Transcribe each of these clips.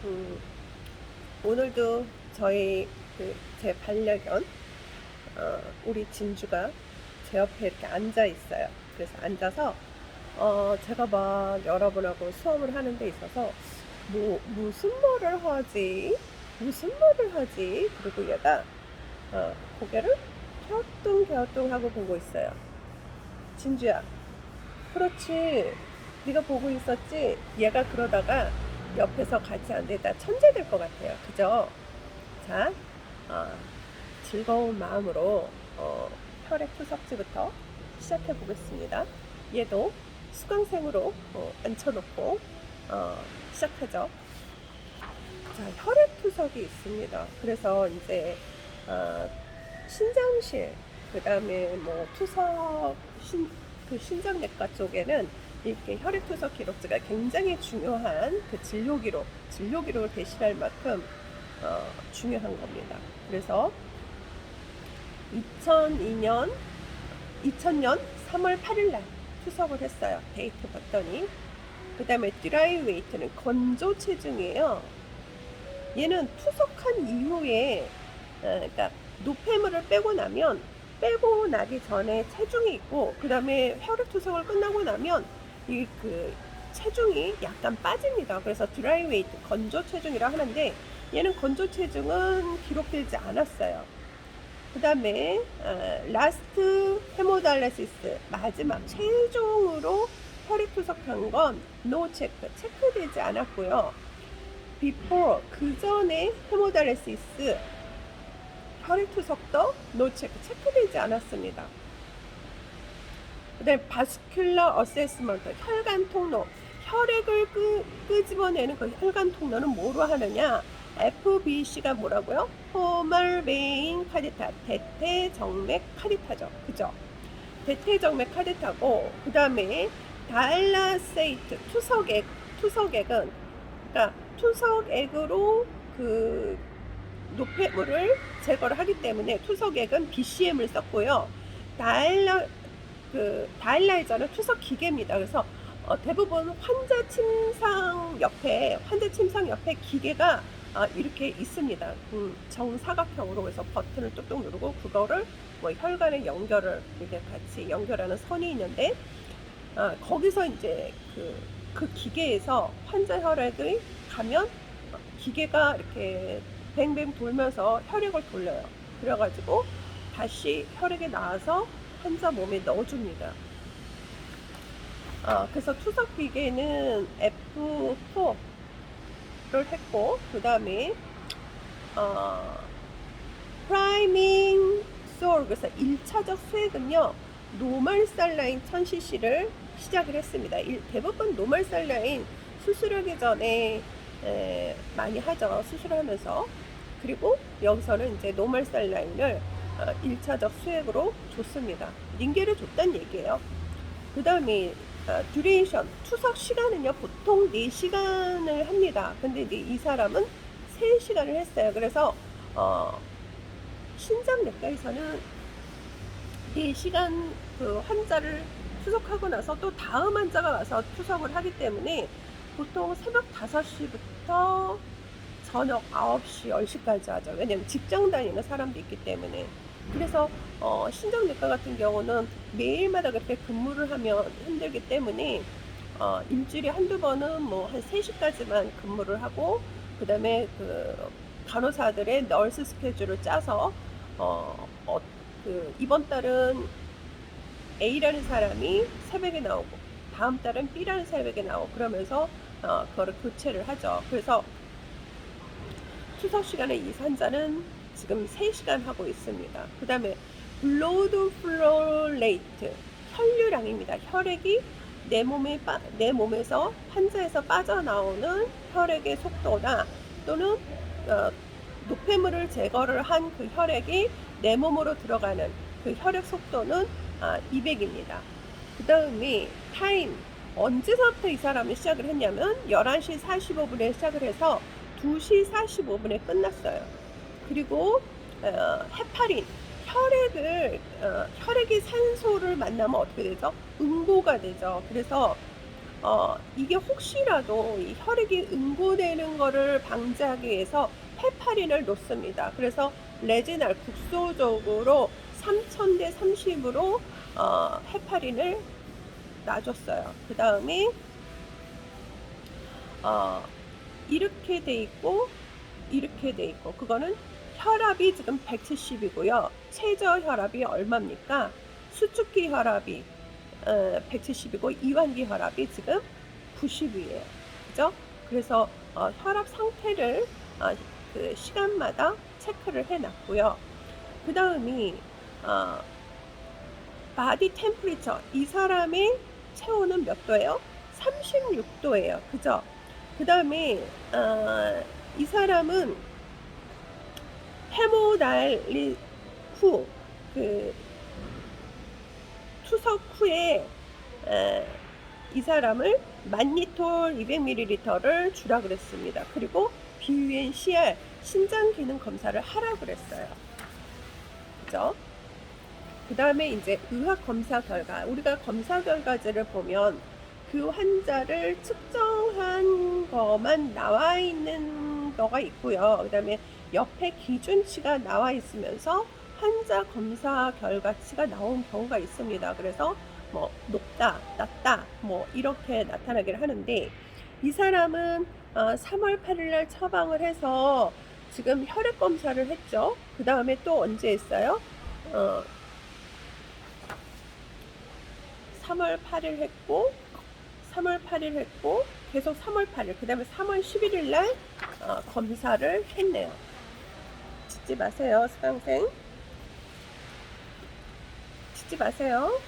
음, 오늘도 저희 제 반려견 우리 진주가 제 옆에 이렇게 앉아 있어요. 그래서 앉아서 제가 막 여러분하고 수업을 하는 데 있어서 무슨 말을 하지? 무슨 말을 하지? 그리고 얘가 고개를 갸우뚱갸우뚱 하고 보고 있어요. 진주야, 그렇지. 네가 보고 있었지? 얘가 그러다가 옆에서 같이 앉아있다 천재 될 것 같아요. 그죠? 자, 어, 즐거운 마음으로 혈액투석지부터 시작해 보겠습니다. 얘도 수강생으로 앉혀놓고 시작하죠. 자, 혈액투석이 있습니다. 그래서 이제 어, 신장실, 그 다음에 뭐 그 신장내과 쪽에는 이렇게 혈액투석 기록지가 굉장히 중요한 그 진료기록을 대신할 만큼 중요한 겁니다. 그래서 2000년 3월 8일 날 투석을 했어요. 데이트 봤더니. 그 다음에 드라이 웨이트는 건조 체중이에요. 얘는 투석한 이후에 그러니까 노폐물을 빼고 나기 전에 체중이 있고, 그 다음에 혈액 투석을 끝나고 나면 이 그 체중이 약간 빠집니다. 그래서 드라이 웨이트 건조 체중이라 하는데, 얘는 건조 체중은 기록되지 않았어요. 그 다음에 라스트 헤모달라시스, 마지막 최종으로 혈액 투석한 건 노 체크되지 않았고요. before, 그 전에 헤모달라시스 혈액투석도 체크되지 않았습니다. 그 다음에 바스큘러 어세스먼트, 혈관 통로, 혈액을 끄집어내는 그 혈관 통로는 뭐로 하느냐? FBC가 뭐라고요? 포멀 베인 카디타, 대퇴정맥 카디타죠. 그죠? 대퇴정맥 카디타고, 그 다음에 다일라세이트, 투석액은, 그러니까 투석액으로 그 노폐물을 제거를 하기 때문에 투석액은 BCM을 썼고요. 다일라이저는 투석 기계입니다. 그래서 대부분 환자 침상 옆에 기계가 이렇게 있습니다. 정사각형으로. 그래서 버튼을 뚝뚝 누르고 그거를 뭐 혈관에 이렇게 같이 연결하는 선이 있는데, 거기서 이제 그 기계에서 환자 혈액을 가면 기계가 이렇게 뱅뱅 돌면서 혈액을 돌려요. 그래가지고 다시 혈액이 나와서 환자 몸에 넣어줍니다. 그래서 투석 기계는 F4를 했고, 그 다음에 프라이밍 솔, 그래서 1차적 수액은요, 노멀 살라인 1000cc를 시작을 했습니다. 대부분 노멀 살라인 수술하기 전에 많이 하죠. 수술하면서. 그리고 여기서는 이제 노멀 살라인을 1차적 수액으로 줬습니다. 링겔을 줬단 얘기예요. 그 다음에 듀레이션, 투석 시간은요, 보통 4시간을 합니다. 근데 이제 이 사람은 3시간을 했어요. 그래서 신장내과에서는 4시간 그 환자를 투석하고 나서 또 다음 환자가 와서 투석을 하기 때문에 보통 새벽 5시부터 저녁 9시, 10시까지 하죠. 왜냐면 직장 다니는 사람도 있기 때문에. 그래서 신장내과 같은 경우는 매일마다 그렇게 근무를 하면 힘들기 때문에 일주일에 한두 번은 뭐 한 3시까지만 근무를 하고, 그 다음에 그 간호사들의 널스 스케줄을 짜서 이번 달은 A라는 사람이 새벽에 나오고 다음 달은 B라는 새벽에 나오고 그러면서 그거를 교체를 하죠. 그래서 투석 시간에 이 환자는 지금 3시간 하고 있습니다. 그 다음에 블로드 플로 레이트, 혈류량입니다. 혈액이 내 몸에서 환자에서 빠져나오는 혈액의 속도나, 또는 노폐물을 제거를 한 그 혈액이 내 몸으로 들어가는 그 혈액 속도는 200입니다. 그 다음에 타임, 언제서부터 이 사람이 시작을 했냐면 11시 45분에 시작을 해서 2시 45분에 끝났어요. 그리고 헤파린, 혈액이 산소를 만나면 어떻게 되죠? 응고가 되죠. 그래서 이게 혹시라도 이 혈액이 응고되는 거를 방지하기 위해서 헤파린을 놓습니다. 그래서 레지날 국소적으로 3000대 30으로 헤파린을 놔줬어요. 그 다음에 이렇게 돼 있고 이렇게 돼 있고, 그거는 혈압이 지금 170이고요. 최저 혈압이 얼마입니까? 수축기 혈압이 170이고 이완기 혈압이 지금 90이에요. 그죠? 그래서 혈압 상태를 그 시간마다 체크를 해놨고요. 그 다음이 바디 템퍼리처, 이 사람의 체온은 몇 도예요? 36도예요. 그죠? 그 다음에 이 사람은 헤모달리 후, 그 투석 후에 이 사람을 만니톨 200ml를 주라 그랬습니다. 그리고 BUNCR 신장 기능 검사를 하라 그랬어요. 그죠? 그 다음에 이제 의학 검사 결과, 우리가 검사 결과지를 보면 그 환자를 측정한 것만 나와 있는 거가 있고요. 그 다음에 옆에 기준치가 나와 있으면서 환자 검사 결과치가 나온 경우가 있습니다. 그래서 뭐 높다, 낮다, 뭐 이렇게 나타나기를 하는데, 이 사람은 3월 8일 날 처방을 해서 지금 혈액 검사를 했죠. 그 다음에 또 언제 했어요? 3월 8일 했고, 3월 8일 했고, 계속 3월 8일, 그 다음에 3월 11일 날 검사를 했네요. 짖지 마세요, 수강생. 짖지 마세요.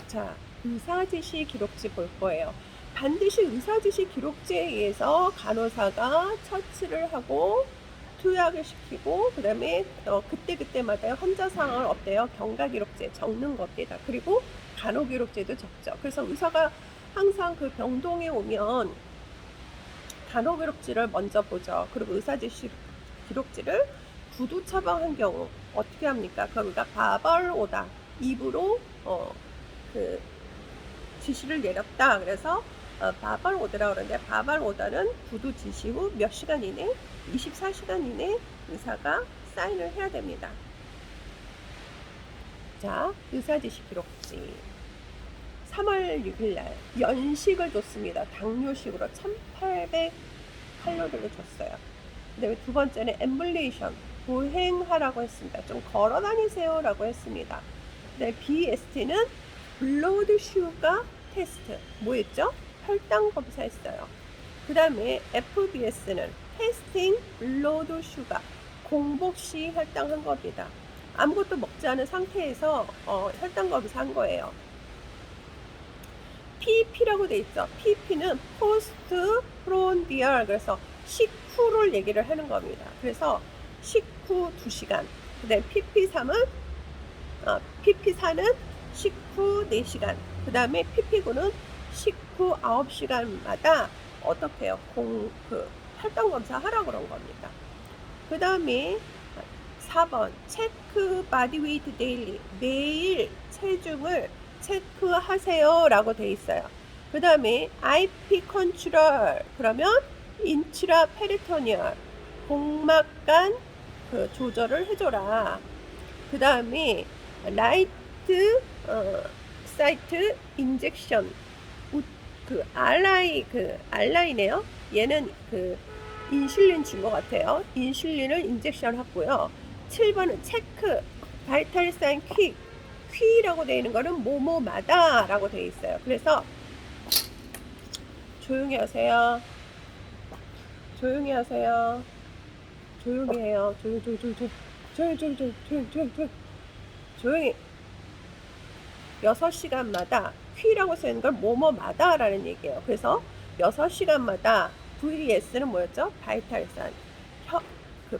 자, 의사지시 기록지 볼 거예요. 반드시 의사지시 기록지에 의해서 간호사가 처치를 하고 투약을 시키고, 그 다음에 그때그때마다 환자 상황을 어때요? 경과 기록지에 적는 겁니다. 그리고 간호 기록지에도 적죠. 그래서 의사가 항상 그 병동에 오면 간호 기록지를 먼저 보죠. 그리고 의사지시 기록지를 구두 처방한 경우 어떻게 합니까? 그러니까 바벌 오다, 입으로 그 지시를 내렸다. 그래서 바벌 오더라 그러는데, 바벌 오더는 구두 지시 후 몇 시간 이내? 24시간 이내 의사가 사인을 해야 됩니다. 자, 의사 지시 기록지. 3월 6일 날 연식을 줬습니다. 당뇨식으로 1800칼로리를 줬어요. 그 다음에 두 번째는 엠블레이션, 보행하라고 했습니다. 좀 걸어 다니세요 라고 했습니다. 그 다음에 BST는 블러드 슈가 테스트, 뭐였죠? 혈당 검사했어요. 그 다음에 FBS는 테스팅 블러드 슈가, 공복 시 혈당 한 겁니다. 아무것도 먹지 않은 상태에서 혈당 검사한 거예요. PP라고 돼 있죠. PP는 포스트 프론디얼, 그래서 식후를 얘기를 하는 겁니다. 그래서 식후 2시간. 그 다음에 PP4는 식후 4시간. 그 다음에 PP9는 식후 9시간마다 어떻게 해요? 혈당 검사 하라고 그런 겁니다. 그 다음에 4번 체크 바디 웨이트 데일리, 매일 체중을 체크하세요 라고 돼 있어요. 그 다음에 IP 컨트롤, 그러면 인트라 페리토니얼, 복막간 조절을 해줘라. 그 다음에 라이트 사이트 인젝션, 알라이네요. 얘는 인슐린 준 것 같아요. 인슐린을 인젝션 했고요. 7번은 체크 바이탈 사인 퀴라고 되어 있는 거는 뭐뭐마다 라고 되어 있어요. 그래서 조용히 하세요. 조용히 하세요. 조용히 해요. 조용히. 6시간마다 퀴라고 써있는 걸 뭐뭐마다 라는 얘기예요. 그래서 6시간마다 VS는 뭐였죠? 바이탈산.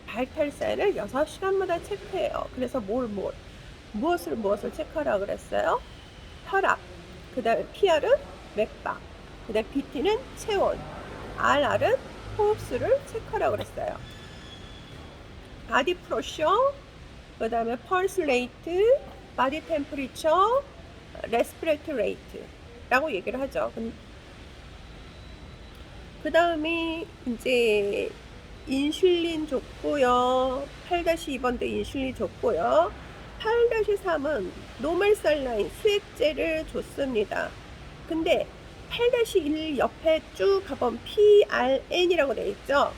바이탈산을 6시간마다 체크해요. 그래서 무엇을 체크하라고 그랬어요? 혈압, 그 다음에 PR은 맥박, 그 다음에 BT는 체온, RR은 호흡수를 체크하라고 그랬어요. 바디 프레셔, 그 다음에 펄스 레이트, 바디 템퍼리처, 레스피레이트 레이트라고 얘기를 하죠. 그 다음에 이제 인슐린 줬고요. 8-2번도 인슐린 줬고요. 8-3은 노멀살라인 수액제를 줬습니다. 근데 8-1 옆에 쭉 가보면 PRN이라고 되어 있죠.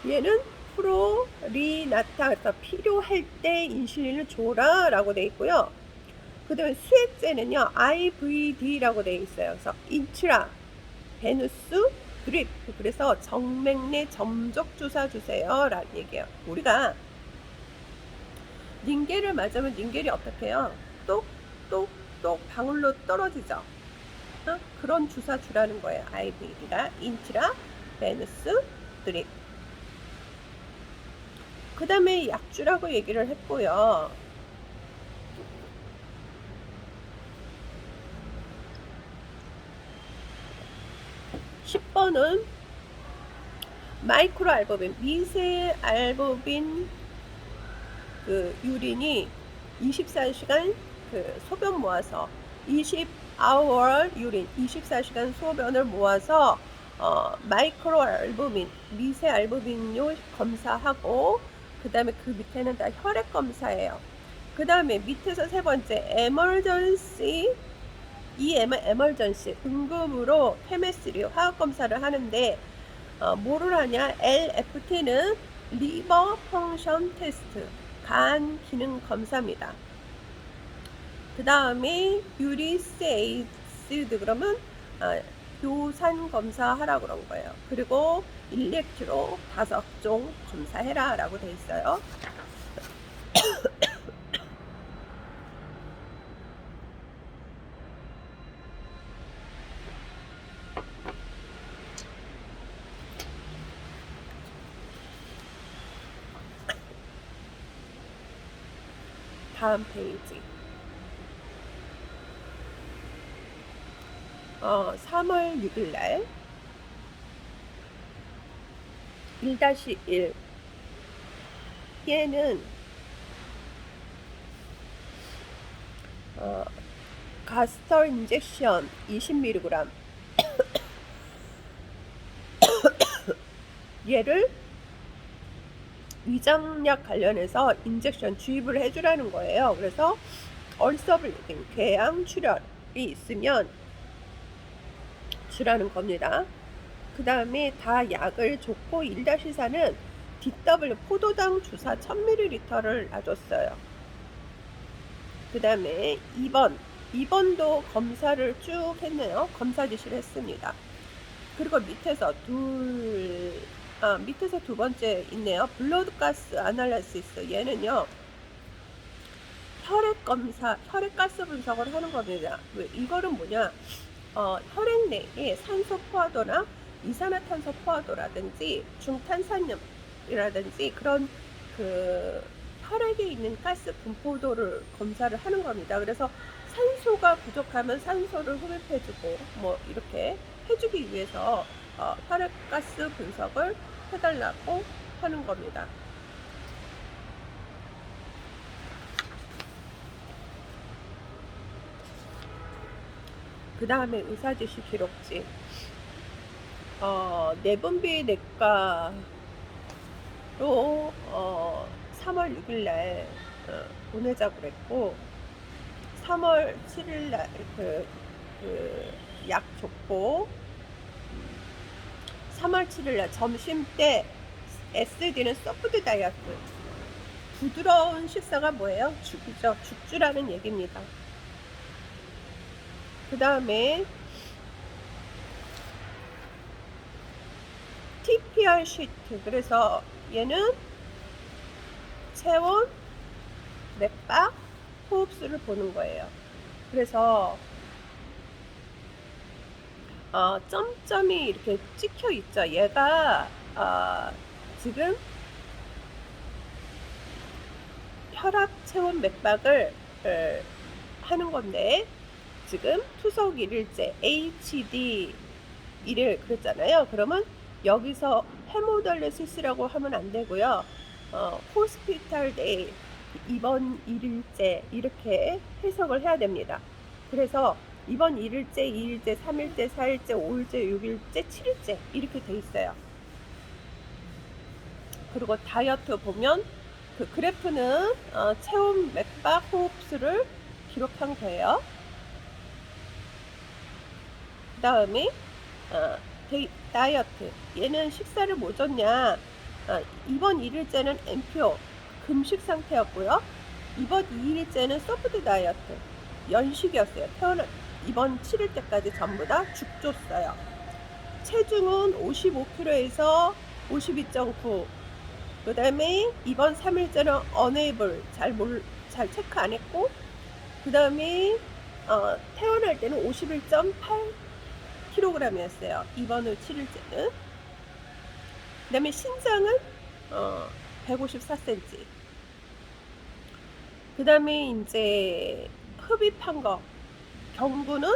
얘는 프로리나타, 그래서 필요할 때 인슐린을 줘라 라고 되어 있고요. 그 다음에 수액제는요 IVD라고 되어 있어요. 그래서 인트라 베누스 드립, 그래서 정맥 내 점적 주사 주세요 라는 얘기예요. 우리가 닌겔을 맞으면 닌겔이 어떻게 해요? 똑똑똑 방울로 떨어지죠. 그런 주사 주라는 거예요. IVD가 인트라 베누스 드립. 그 다음에 약주라고 얘기를 했고요. (10번은) 마이크로 알부민, 미세 알부민 그 유린이 24시간 그 소변 모아서 20hour 유린, 24시간 소변을 모아서 마이크로 알부민, 미세 알부민료 검사하고, 그 다음에 그 밑에는 다 혈액 검사예요. 그 다음에 밑에서 세 번째 에머전시, 이 에머전시 응급으로 케미스트리 화학 검사를 하는데 뭐를 하냐? LFT는 리버 펑션 테스트, 간 기능 검사입니다. 그 다음에 유리세이드 그러면 요산 검사하라 그런 거예요. 그리고 일렉트로 5종 검사해라 라고 돼 있어요. 다음 페이지. 3월 6일 날 1-1 얘는 가스터 인젝션 20mg 얘를 위장약 관련해서 인젝션 주입을 해주라는 거예요. 그래서 얼서블리딩, 궤양 출혈이 있으면 주라는 겁니다. 그 다음에 다 약을 줬고 1-4는 DW 포도당 주사 1000ml를 놔줬어요. 그 다음에 2번도 검사를 쭉 했네요. 검사 지시를 했습니다. 그리고 밑에서 밑에서 두 번째 있네요. 블러드가스 아날리시스. 얘는요 혈액 검사, 혈액가스 분석을 하는 겁니다. 이거는 뭐냐? 혈액 내에 산소 포화도나 이산화탄소 포화도라든지 중탄산염이라든지 그런 그 혈액에 있는 가스 분포도를 검사를 하는 겁니다. 그래서 산소가 부족하면 산소를 흡입해주고 뭐 이렇게 해주기 위해서 혈액가스 분석을 해달라고 하는 겁니다. 그 다음에 의사지시 기록지. 내분비 내과로 3월 6일 날 보내자고 그랬고, 3월 7일 날 약 줬고, 3월 7일 날 점심 때 SD는 소프트 다이어트. 부드러운 식사가 뭐예요? 죽이죠. 죽주라는 얘기입니다. 그 다음에 TPR 시트. 그래서 얘는 체온, 맥박, 호흡수를 보는 거예요. 그래서 점점이 이렇게 찍혀 있죠. 얘가 지금 혈압, 체온, 맥박을 하는 건데, 지금 투석 1일째 HD 1일 그랬잖아요. 그러면 여기서 헤모달리시스라고 하면 안 되고요. 호스피탈 데이, 입원 1일째 이렇게 해석을 해야 됩니다. 그래서 입원 1일째, 2일째, 3일째, 4일째, 5일째, 6일째, 7일째 이렇게 돼 있어요. 그리고 다이어트 보면 그 그래프는 체온, 맥박, 호흡수를 기록한 거예요. 그 다음에 다이어트, 얘는 식사를 뭐 줬냐. 이번 1일째는 엠표 금식 상태였고요. 이번 2일째는 소프트 다이어트 연식이었어요. 이번 7일째까지 전부 다 죽 줬어요. 체중은 55kg에서 52.9. 그 다음에 이번 3일째는 unable, 잘 체크 안 했고, 그 다음에 태어날 때는 51.8kg이었어요. 이번 후 7일째는. 그 다음에 신장은 154cm. 그 다음에 이제 흡입한 거, 경구는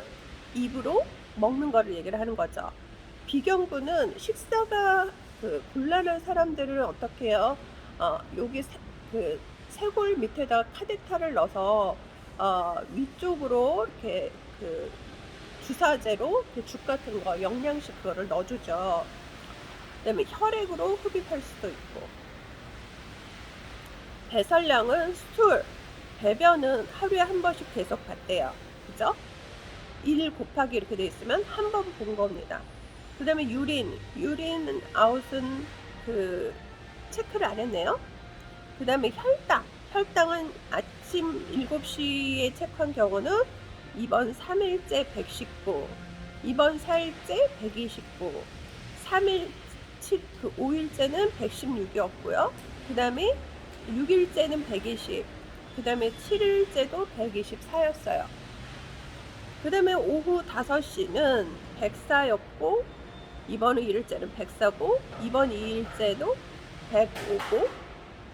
입으로 먹는 거를 얘기를 하는 거죠. 비경구는 식사가 곤란한 사람들은 어떻게 해요? 여기 쇄골 밑에다 카데타를 넣어서 위쪽으로 이렇게 주사제로 죽 같은 거, 영양식 그거를 넣어주죠. 그다음에 혈액으로 흡입할 수도 있고. 배설량은 스툴, 배변은 하루에 한 번씩 계속 봤대요. 그죠? 1 곱하기 이렇게 돼 있으면 한 번 본 겁니다. 그 다음에 유린 아웃은 체크를 안 했네요. 그 다음에 혈당은 아침 7시에 체크한 경우는 이번 3일째 119, 이번 4일째 129, 5일째는 116이었고요. 그 다음에 6일째는 120, 그 다음에 7일째도 124였어요. 그 다음에 오후 5시는 104였고, 이번 1일째는 104고, 이번 2일째도 105고,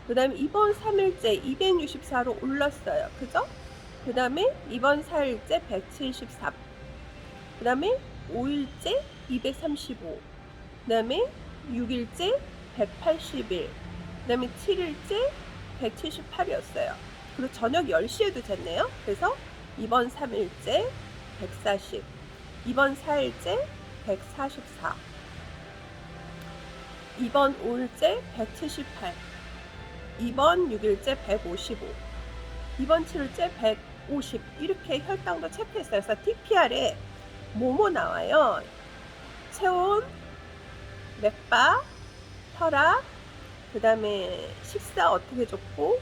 그 다음에 이번 3일째 264로 올랐어요. 그죠? 그 다음에 이번 4일째 173, 그 다음에 5일째 235, 그 다음에 6일째 181, 그 다음에 7일째 178이었어요. 그리고 저녁 10시에도 됐네요. 그래서 이번 3일째 140, 이번 4일째 144, 이번 5일째 178, 이번 6일째 155, 이번 7일째 150 이렇게 혈당도 체크했어요. 그래서 TPR에 뭐뭐 나와요? 체온, 맥박, 혈압, 그 다음에 식사 어떻게 줬고,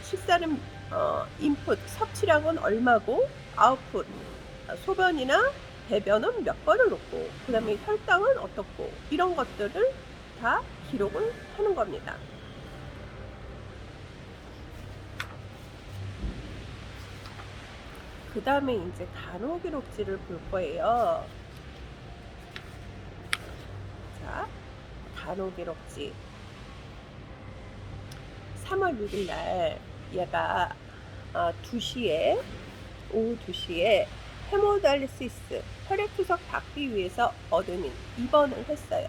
식사는 인풋 섭취량은 얼마고, 아웃풋 소변이나 배변은 몇 번을 놓고, 그 다음에 혈당은 어떻고, 이런 것들을 다 기록을 하는 겁니다. 그 다음에 이제 간호기록지를 볼 거예요. 자, 간호기록지. 3월 6일 날 얘가 2시에 오후 2시에 헤모달리시스 혈액투석 받기 위해서 어드민 입원을 했어요.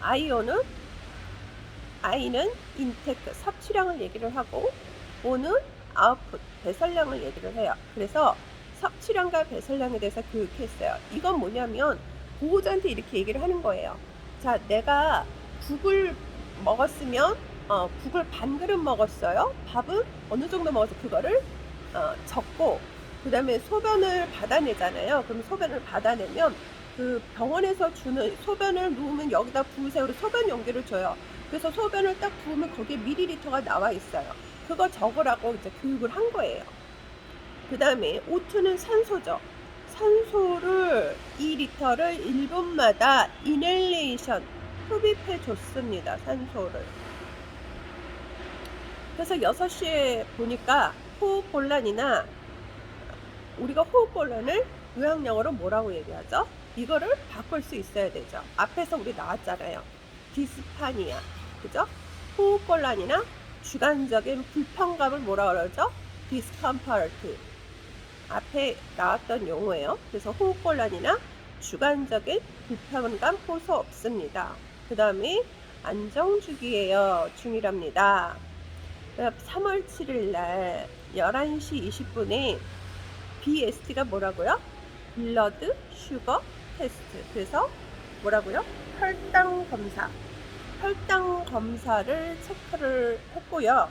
I는 인테크 섭취량을 얘기를 하고, O는 아웃풋 배설량을 얘기를 해요. 그래서 섭취량과 배설량에 대해서 교육했어요. 이건 뭐냐면 보호자한테 이렇게 얘기를 하는 거예요. 자, 내가 국을 먹었으면 국을 반 그릇 먹었어요. 밥은 어느 정도 먹어서 그거를 적고, 그 다음에 소변을 받아내잖아요. 그럼 소변을 받아내면 그 병원에서 주는 소변을 누우면 여기다 부으세요. 소변 용기를 줘요. 그래서 소변을 딱 부으면 거기에 밀리리터가 나와 있어요. 그거 적으라고 이제 교육을 한 거예요. 그 다음에 O2는 산소죠. 산소를 2리터를 1분마다 이넬레이션 흡입해 줬습니다. 산소를. 그래서 6시에 보니까 호흡곤란이나, 우리가 호흡곤란을 의학용어로 뭐라고 얘기하죠? 이거를 바꿀 수 있어야 되죠. 앞에서 우리 나왔잖아요. 디스파니아. 그죠? 호흡곤란이나 주관적인 불편감을 뭐라 그러죠? 디스컴포트. 앞에 나왔던 용어예요. 그래서 호흡곤란이나 주관적인 불편감 호소 없습니다. 그 다음에 안정주기예요. 중이랍니다. 3월 7일 날 11시 20분에 BST가 뭐라고요? 블러드 슈거 테스트. 그래서 뭐라고요? 혈당 검사. 혈당 검사를 체크를 했고요.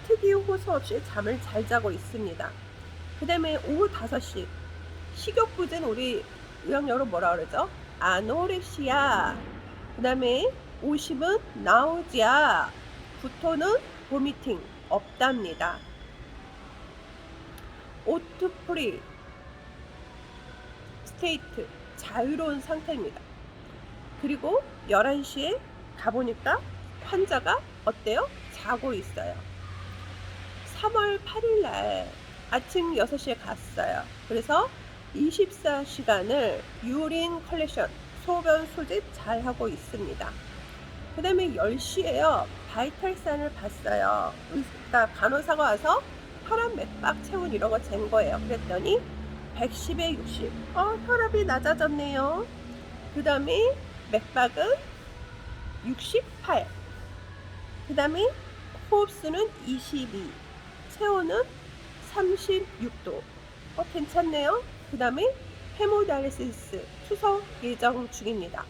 특이 호소 없이 잠을 잘 자고 있습니다. 그 다음에 오후 5시 식욕부진 우리 의학용어로 뭐라 그러죠? 아노렉시아. 그 다음에 50은 나우지아. 구토는 보미팅 없답니다. 오트프리 스테이트 자유로운 상태입니다. 그리고 11시에 가보니까 환자가 어때요? 자고 있어요. 3월 8일 날 아침 6시에 갔어요. 그래서 24시간을 유린 컬렉션, 소변 소집 잘 하고 있습니다. 그 다음에 10시에요. 바이탈산을 봤어요. 그러니까 간호사가 와서 혈압 맥박 체온 이런 거 잰 거예요. 그랬더니 110에 60. 혈압이 낮아졌네요. 그 다음에 맥박은 68. 그 다음에 호흡수는 22. 체온은 36도. 괜찮네요. 그 다음에 헤모다이리시스 투석 예정 중입니다.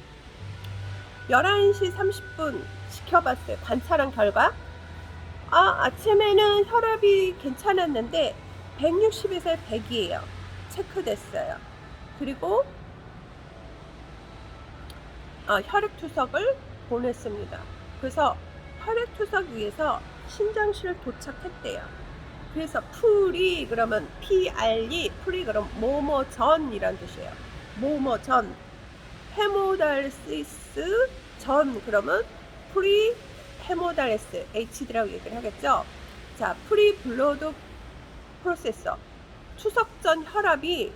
11시 30분 지켜봤어요. 관찰한 결과 아침에는 혈압이 괜찮았는데 160에서 100이에요. 체크됐어요. 그리고 혈액투석을 보냈습니다. 그래서 혈액투석 위해서 신장실 도착했대요. 그래서 풀이 그러면 PRE 풀이 그럼 뭐뭐 전이란 뜻이에요. 뭐뭐 전. 헤모달시스 전 그러면 프리 헤모달시스 HD라고 얘기를 하겠죠. 자, 프리 블러드 프로세서 투석 전 혈압이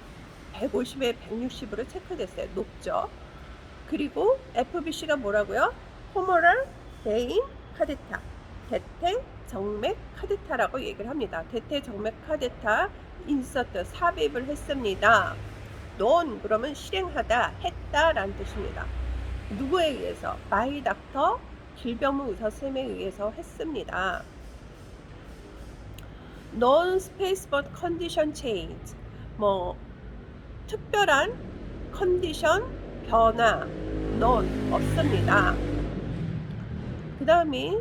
150에 160으로 체크됐어요. 높죠. 그리고 FBC가 뭐라고요? 호모랄 베인 카데타, 대퇴 정맥 카데타라고 얘기를 합니다. 대퇴 정맥 카데타 인서트 삽입을 했습니다. 넌 그러면 실행하다, 했다라는 뜻입니다. 누구에 의해서? 마이 닥터 질병무 의사 선생님에 의해서 했습니다. Non space but condition change. 특별한 컨디션 변화 non 없습니다. 그 다음에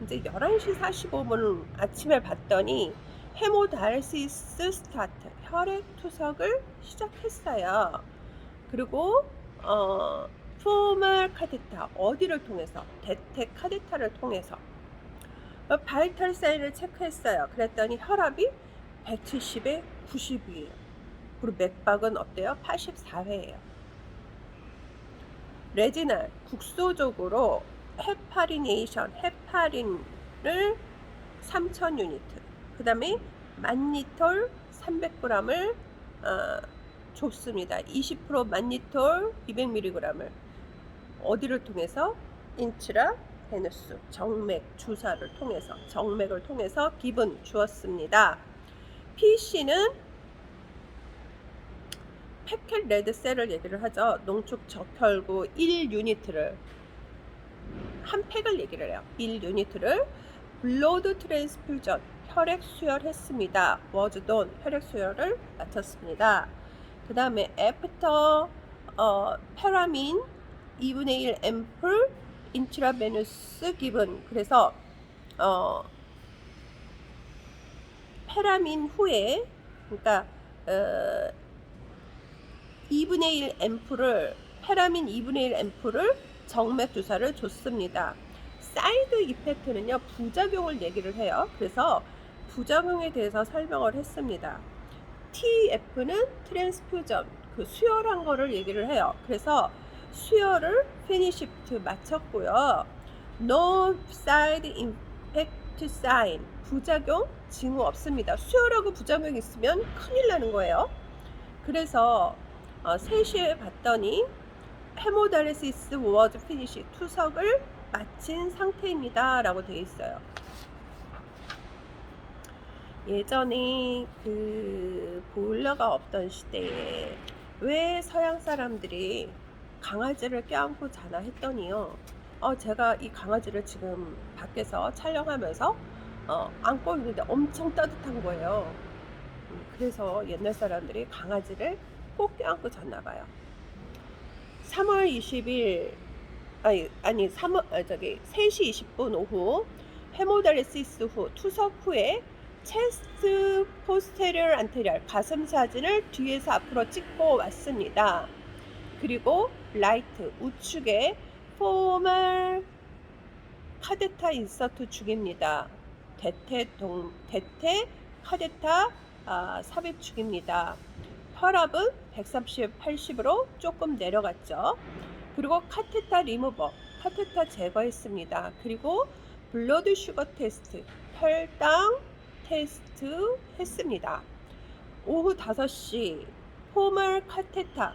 이제 11시 45분 아침에 봤더니 헤모다이리시스 스타트 혈액 투석을 시작했어요. 그리고 포멀 카데타 어디를 통해서? 대퇴 카데타를 통해서 바이탈 사인을 체크했어요. 그랬더니 혈압이 170에 90이에요. 그리고 맥박은 어때요? 84회예요. 레지날 국소적으로 헤파리네이션 헤파린을 3000 유니트 그 다음에 만니톨 300g을 줬습니다. 20% 만니톨 200mg을 어디를 통해서? 인트라 베누스 정맥 주사를 통해서 정맥을 통해서 기분 주었습니다. PC는 패켓 레드셀을 얘기를 하죠. 농축 적혈구 1유니트를 한 팩을 얘기를 해요. 1유니트를 블러드 트랜스퓨전 혈액 수혈했습니다. 워즈돈 혈액 수혈을 마쳤습니다. 그 다음에 애프터 페라민 2분의 1 앰플 인트라베누스 기분 그래서 페라민 후에 그러니까 2분의 1 앰플을 페라민 2분의 1 앰플을 정맥 주사를 줬습니다. 사이드 이펙트는요 부작용을 얘기를 해요. 그래서 부작용에 대해서 설명을 했습니다. TF는 트랜스퓨전 그 수혈한 거를 얘기를 해요. 그래서 수혈을 피니시프트 마쳤고요. No side effect sign 부작용 징후 없습니다. 수혈하고 부작용 있으면 큰일 나는 거예요. 그래서 3시에 봤더니 헤모다이리시스 워즈 피니시 투석을 마친 상태입니다 라고 되어 있어요. 예전에 그 보일러가 없던 시대에 왜 서양 사람들이 강아지를 껴안고 자나 했더니요 제가 이 강아지를 지금 밖에서 촬영하면서 안고 있는데 엄청 따뜻한 거예요. 그래서 옛날 사람들이 강아지를 꼭 껴안고 잤나 봐요. 3월 20일, 아니 3월 저기 3시 20분 오후 헤모달리시스 후 투석 후에 체스트 포스테리얼 안테리얼 가슴 사진을 뒤에서 앞으로 찍고 왔습니다. 그리고 라이트 우측에 포멀 카데타 인서트 중입니다. 대퇴 카데타 삽입 중입니다. 혈압은 130, 80으로 조금 내려갔죠. 그리고 카테타 리무버, 카테타 제거했습니다. 그리고 블러드 슈거 테스트, 혈당 테스트 했습니다. 오후 5시 포멀 카테타,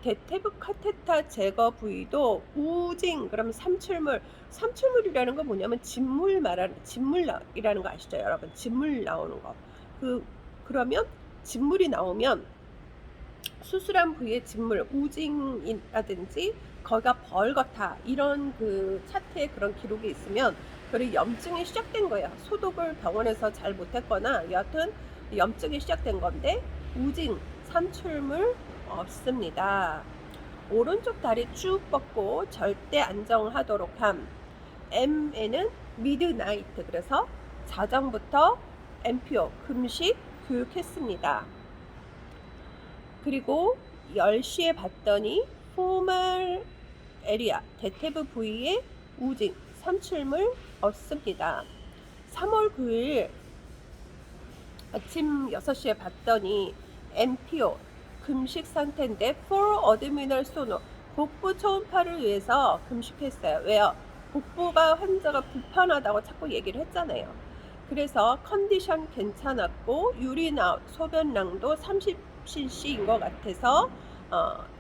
대퇴부 카테타 제거 부위도 우징, 그럼 삼출물이라는 건 뭐냐면 진물이라는 거 아시죠, 여러분? 진물 나오는 거. 그러면 진물이 나오면 수술한 부위의 진물, 우징이라든지 거기가 벌겋다, 이런 그 차트에 그런 기록이 있으면 그리고 염증이 시작된 거예요. 소독을 병원에서 잘 못했거나 여하튼 염증이 시작된 건데 우징, 삼출물 없습니다. 오른쪽 다리 쭉 뻗고 절대 안정하도록 함. M에는 미드나이트, 그래서 자정부터 MPO 금식 교육했습니다. 그리고 10시에 봤더니 포멀 에리아 대퇴부 부위에 우징, 삼출물 없습니다. 3월 9일 아침 6시에 봤더니 MPO 금식 상태인데 for abdominal sono, 복부 초음파를 위해서 금식했어요. 왜요? 복부가 환자가 불편하다고 자꾸 얘기를 했잖아요. 그래서 컨디션 괜찮았고 유리나 소변량도 30cc인 것 같아서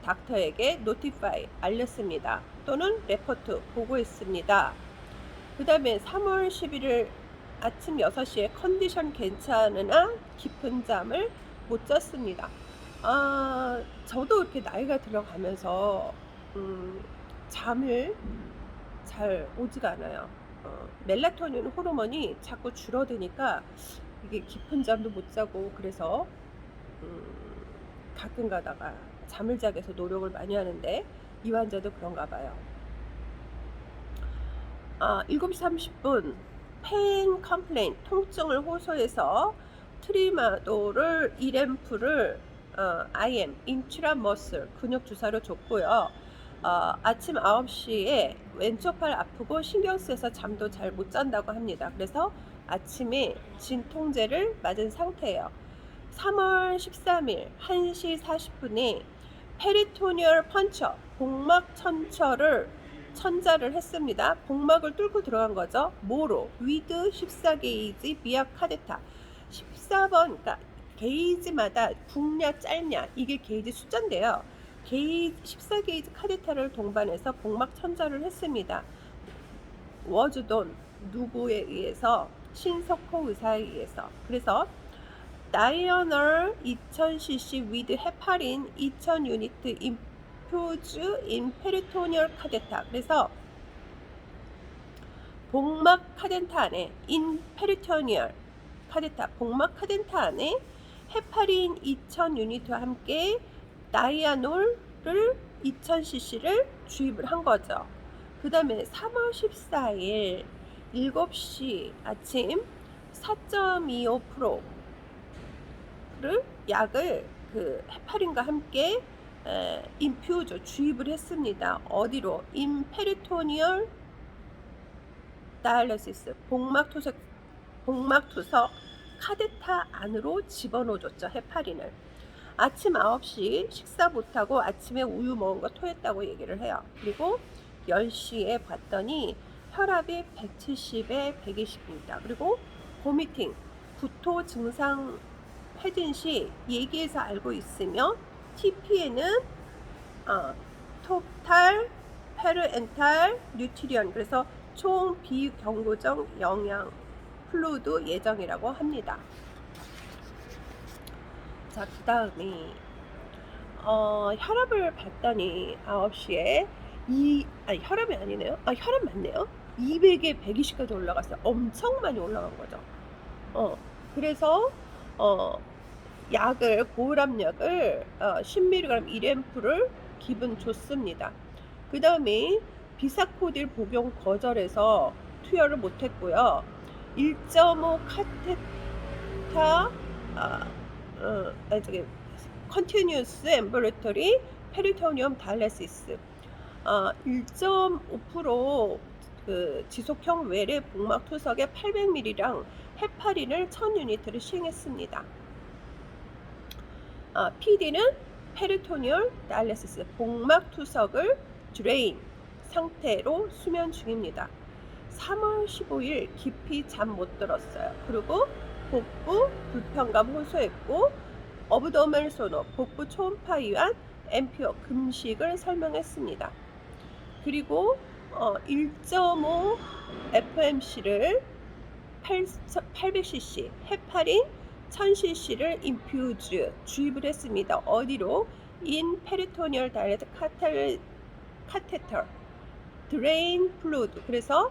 닥터에게 노티파이 알렸습니다. 또는 레포트 보고했습니다. 그 다음에 3월 11일 아침 6시에 컨디션 괜찮으나 깊은 잠을 못 잤습니다. 저도 이렇게 나이가 들어가면서 잠을 잘 오지가 않아요. 멜라토닌 호르몬이 자꾸 줄어드니까 이게 깊은 잠도 못 자고, 그래서 가끔 가다가 잠을 자기 위해서 노력을 많이 하는데 이 환자도 그런가 봐요. 7시 30분 페인 컴플레인, 통증을 호소해서 트리마도를 1앰프를 IM 인트라머슬 근육 주사로 줬고요. 아침 9시에 왼쪽 팔 아프고 신경 쓰여서 잠도 잘 못 잔다고 합니다. 그래서 아침에 진통제를 맞은 상태예요. 3월 13일 1시 40분에 페리토니얼 펀처, 복막 천자를 했습니다. 복막을 뚫고 들어간 거죠. 뭐로? 위드 14게이지 비약 카데타 14번, 그러니까 게이지마다 굵냐 짧냐 이게 게이지 숫자인데요. 14게이지 카데타를 동반해서 복막 천자를 했습니다. 워즈돈 누구에 의해서? 신석호 의사에 의해서. 그래서 다이어널 2000cc with 헤파린 2000 유니트 인퓨즈 인 페리토니얼 카데타. 그래서 복막 카덴타 안에 인 페리토니얼 카데타, 복막 카덴타 안에 헤파린 2000 유니트와 함께 다이아놀을 2000cc를 주입을 한 거죠. 그 다음에 3월 14일 7시 아침 4.25%를 약을 그 헤파린과 함께 인퓨저 주입을 했습니다. 어디로? 인페리토니얼 다이얼리시스, 복막투석 카데타 안으로 집어넣어줬죠, 헤파린을. 아침 9시 식사 못하고 아침에 우유 먹은 거 토했다고 얘기를 해요. 그리고 10시에 봤더니 혈압이 170에 120입니다. 그리고 보미팅, 구토 증상 회진 시 얘기해서 알고 있으며 TP에는 토탈 페르엔탈 뉴트리언, 그래서 총 비경구적 영양 플루드 예정이라고 합니다. 자, 그 다음에 혈압을 봤더니 9시에 아니 혈압이 아니네요. 아 혈압 맞네요. 200에 120까지 올라갔어요. 엄청 많이 올라간 거죠. 어 그래서 어 약을 고혈압약을 10mg 1앰플을 기분 좋습니다. 그다음에 비사코딜 복용 거절해서 투여를 못 했고요. 1.5 카테타 저기 컨티뉴어스 앰뷸러터리 페리토니엄 다이알리시스 1.5% 그 지속형 외래 복막 투석에 800ml랑 헤파린을 1000유니트를 시행했습니다. PD는 페리토니얼 다이알리시스 복막 투석을 드레인 상태로 수면 중입니다. 3월 15일 깊이 잠 못 들었어요. 그리고 복부 불편감 호소했고 어브도멘 소노 복부 초음파 이완 엠피어 금식을 설명했습니다. 그리고 1.5 FMC를 800cc 헤파린 1000cc를 인퓨즈 주입을 했습니다. 어디로? 인 페리토니얼 다이렉트 카테터 드레인 플루이드. 그래서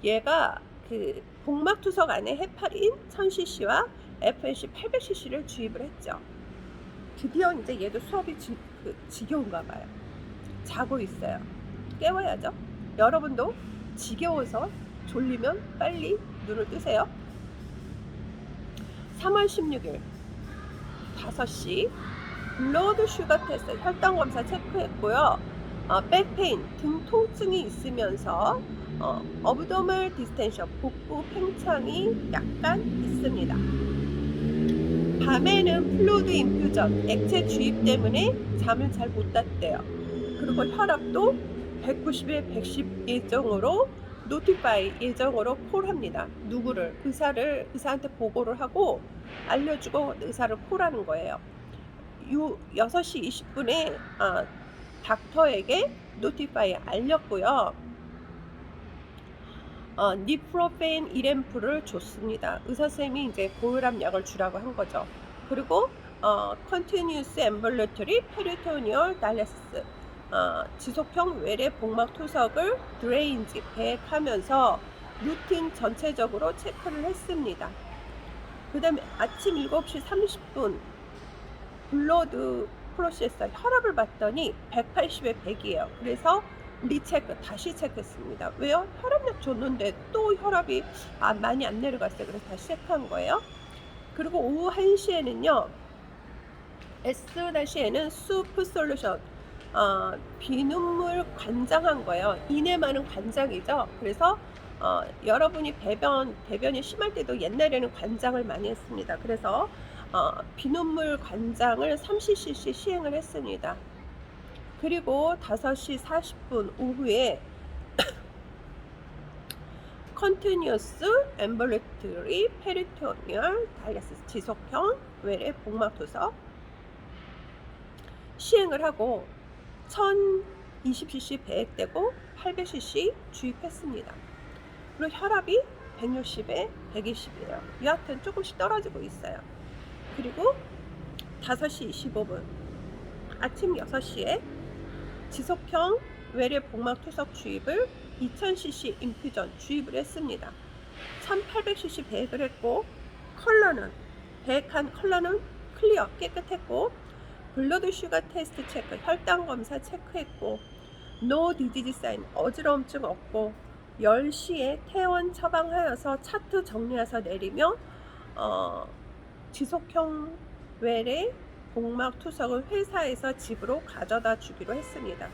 얘가 그 복막 투석 안에 헤파린 1000cc와 FMC 800cc를 주입을 했죠. 드디어 이제 얘도 수업이 지겨운가 봐요. 자고 있어요. 깨워야죠. 여러분도 지겨워서 졸리면 빨리 눈을 뜨세요. 3월 16일 5시 블러드 슈가 테스트 혈당 검사 체크했고요. 백페인 등 통증이 있으면서 어브도멀 디스텐션 복부 팽창이 약간 있습니다. 밤에는 플루이드 인퓨전 액체 주입 때문에 잠을 잘 못 잤대요. 그리고 혈압도 190에 110 예정으로 노티파이 예정으로 콜합니다. 누구를? 의사한테 보고를 하고 알려주고 의사를 콜하는 거예요. 6시 20분에 닥터에게 노티파이 알렸고요. 니프로펜 1앰플을 줬습니다. 의사쌤이 이제 고혈압 약을 주라고 한 거죠. 그리고 컨티뉴스 앰뷸러터리 페리토니얼 다이알리시스 지속형 외래 복막 투석을 드레인지 배액하면서 루틴 전체적으로 체크를 했습니다. 그 다음에 아침 7시 30분 블러드 프로세서 혈압을 봤더니 180에 100이에요. 그래서 리체크 다시 체크했습니다. 왜요? 혈압약 줬는데 또 혈압이 많이 안 내려갔어요. 그래서 다시 체크한 거예요. 그리고 오후 1시에는요 S-N은 수프 솔루션 비눗물 관장한 거예요. 이내 많은 관장이죠. 그래서 여러분이 배변이 심할 때도 옛날에는 관장을 많이 했습니다. 그래서 비눗물 관장을 30cc 시행을 했습니다. 그리고 5시 40분 오후에 컨티뉴어스 앰뷸러터리 페리토니얼 다이알리시스 지속형 외래 복막 투석 시행을 하고 1020cc 배액되고 800cc 주입했습니다. 그리고 혈압이 160에 120이에요. 여하튼 조금씩 떨어지고 있어요. 그리고 5시 25분 아침 6시에 지속형 외래 복막 투석 주입을 2000cc 인퓨전 주입을 했습니다. 1800cc 배액을 했고 배액한 컬러는 클리어 깨끗했고 블러드 슈가 테스트 체크 혈당 검사 체크했고 노 디지지 사인 어지러움증 없고 10시에 퇴원 처방하여서 차트 정리해서 내리며 지속형 외래 복막 투석을 회사에서 집으로 가져다 주기로 했습니다.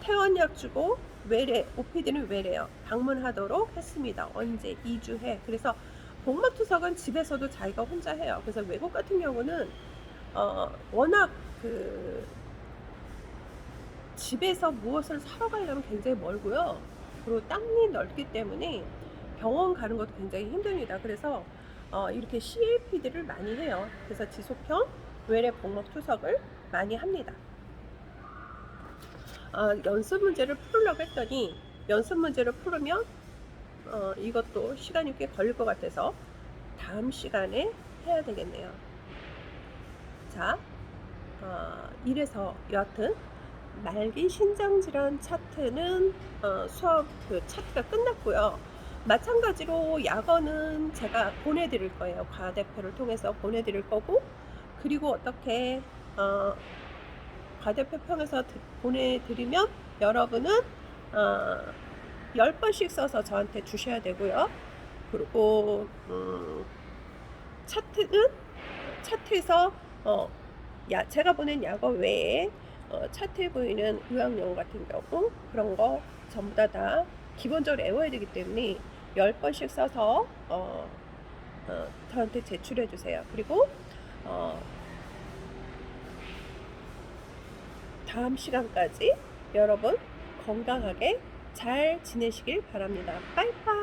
퇴원약 주고 외래 OPD는 외래요. 방문하도록 했습니다. 언제? 2주에. 그래서 복막 투석은 집에서도 자기가 혼자 해요. 그래서 외국 같은 경우는 워낙 집에서 무엇을 사러 가려면 굉장히 멀고요. 그리고 땅이 넓기 때문에 병원 가는 것도 굉장히 힘듭니다. 그래서 이렇게 CAPD를 많이 해요. 그래서 지속형 외래 복막 투석을 많이 합니다. 연습 문제를 풀으려고 했더니 연습 문제를 풀으면 이것도 시간이 꽤 걸릴 것 같아서 다음 시간에 해야 되겠네요. 자, 이래서 여하튼 말기 신장 질환 차트는 수업 그 차트가 끝났고요. 마찬가지로 약어는 제가 보내드릴 거예요. 과대표를 통해서 보내드릴 거고, 그리고 어떻게 어, 과대표 통해서 보내드리면 여러분은 어, 10번씩 써서 저한테 주셔야 되고요. 그리고 차트는 차트에서 제가 보낸 약어 외에 차트에 보이는 의학용어 같은 경우 그런 거 전부 다 기본적으로 외워야 되기 때문에 10번씩 써서 저한테 제출해 주세요. 그리고 어, 다음 시간까지 여러분 건강하게 잘 지내시길 바랍니다. 빠이빠이.